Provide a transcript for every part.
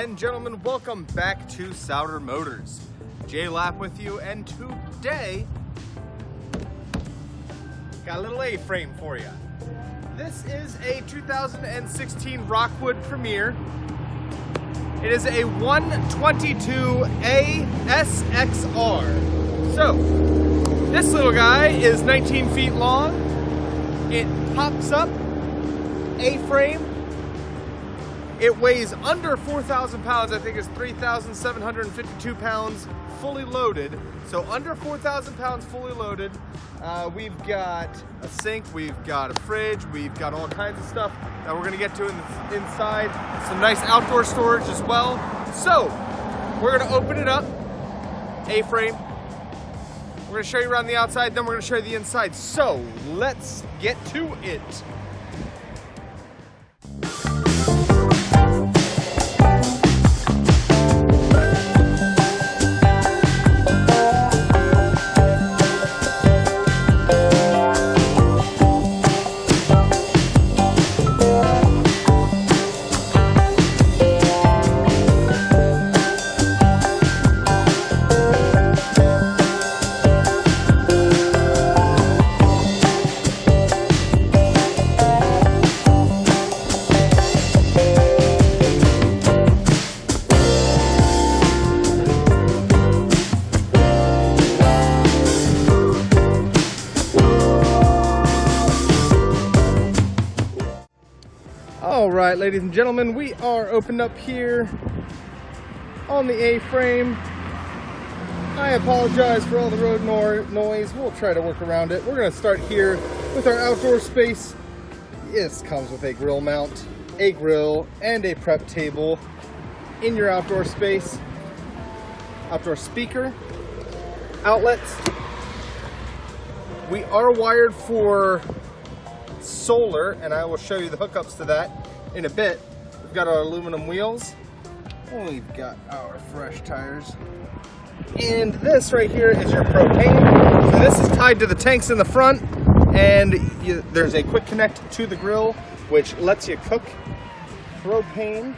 and gentlemen, welcome back to Sauder Motors. Jay Lapp with you, and today got a little A-frame for you. This is a 2016 Rockwood Premier. It is a 122 A SXR. So, this little guy is 19 feet long. It pops up, A-frame. It weighs under 4,000 pounds. I think it's 3,752 pounds fully loaded. So under 4,000 pounds fully loaded. We've got a sink, we've got a fridge, we've got all kinds of stuff that we're gonna get to inside. Some nice outdoor storage as well. So we're gonna open it up, A-frame. We're gonna show you around the outside, then we're gonna show you the inside. So let's get to it. All right, ladies and gentlemen, we are opened up here on the A-frame. I apologize for all the road noise. We'll try to work around it. We're going to start here with our outdoor space. This comes with a grill mount, a grill, and a prep table in your outdoor space. Outdoor speaker, outlets. We are wired for solar, and I will show you the hookups to that in a bit. We've got our aluminum wheels, and we've got our fresh tires, and this right here is your propane. So this is tied to the tanks in the front, and there's a quick connect to the grill which lets you cook propane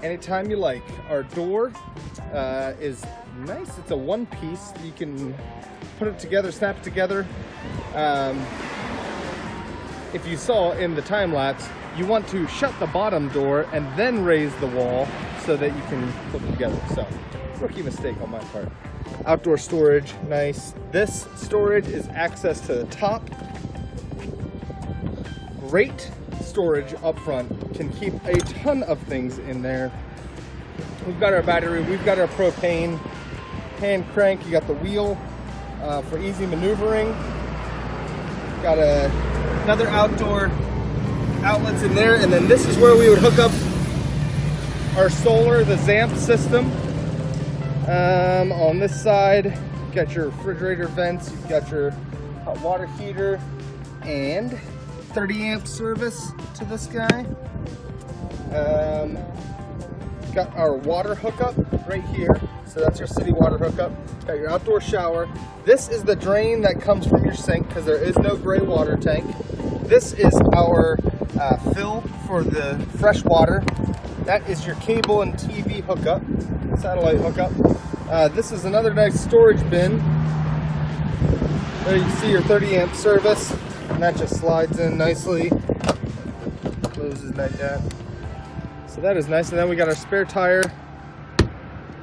anytime you like. Our door is nice. It's a one piece. You can put it together, snap it together. If you saw in the time lapse, you want to shut the bottom door and then raise the wall so that you can put them together. So, rookie mistake on my part. Outdoor storage, nice. This storage is access to the top. Great storage up front. Can keep a ton of things in there. We've got our battery, we've got our propane, hand crank, you got the wheel for easy maneuvering. Got another outdoor outlets in there, and then this is where we would hook up our solar, the ZAMP system. On this side, you've got your refrigerator vents, you've got your hot water heater, and 30 amp service to this guy. Got our water hookup right here, so that's your city water hookup. Got your outdoor shower. This is the drain that comes from your sink because there is no gray water tank. This is our fill for the fresh water. That is your cable and TV hookup, satellite hookup. This is another nice storage bin. There you can see your 30 amp service, and that just slides in nicely. Closes like that. So that is nice. And then we got our spare tire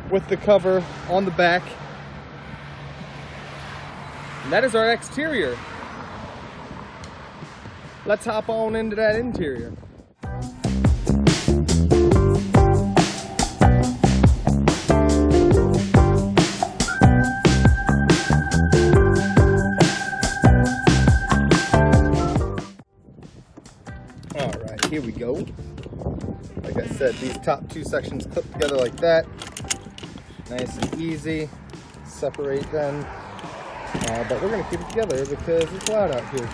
with the cover on the back. And that is our exterior. Let's hop on into that interior. All right, here we go. Like I said, these top two sections clip together like that. Nice and easy. Separate them. But we're going to keep it together because it's loud out here.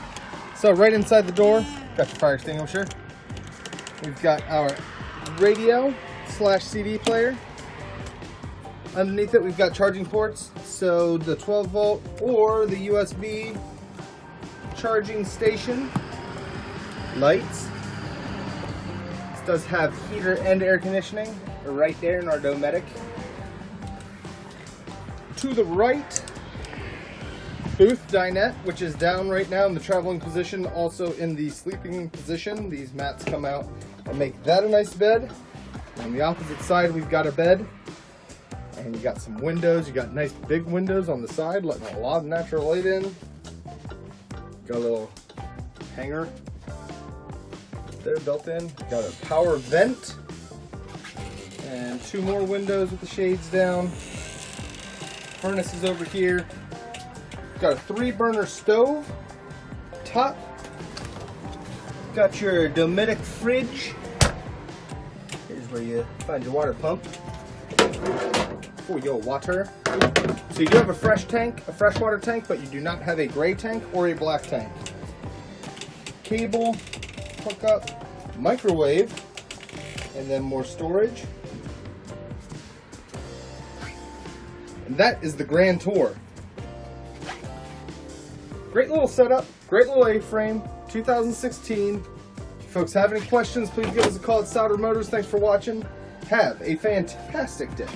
So right inside the door, got your fire extinguisher. We've got our radio / CD player. Underneath it, we've got charging ports. So the 12 volt or the USB charging station. Lights. Does have heater and air conditioning right there in our Dometic. To the right, booth dinette, which is down right now in the traveling position, also in the sleeping position. These mats come out and make that a nice bed. On the opposite side, we've got a bed. And you got some windows. You got nice big windows on the side, letting a lot of natural light in. Got a little hanger there built in. Got a power vent. And 2 more windows with the shades down. Furnace is over here. Got a 3-burner stove. Top. Got your Dometic fridge. Here's where you find your water pump. For your water. So you do have a fresh tank, a freshwater tank, but you do not have a gray tank or a black tank. Cable, hookup, microwave, and then more storage. And that is the grand tour. Great little setup, great little A-frame, 2016. If you folks have any questions, please give us a call at Sauder Motors. Thanks for watching. Have a fantastic day.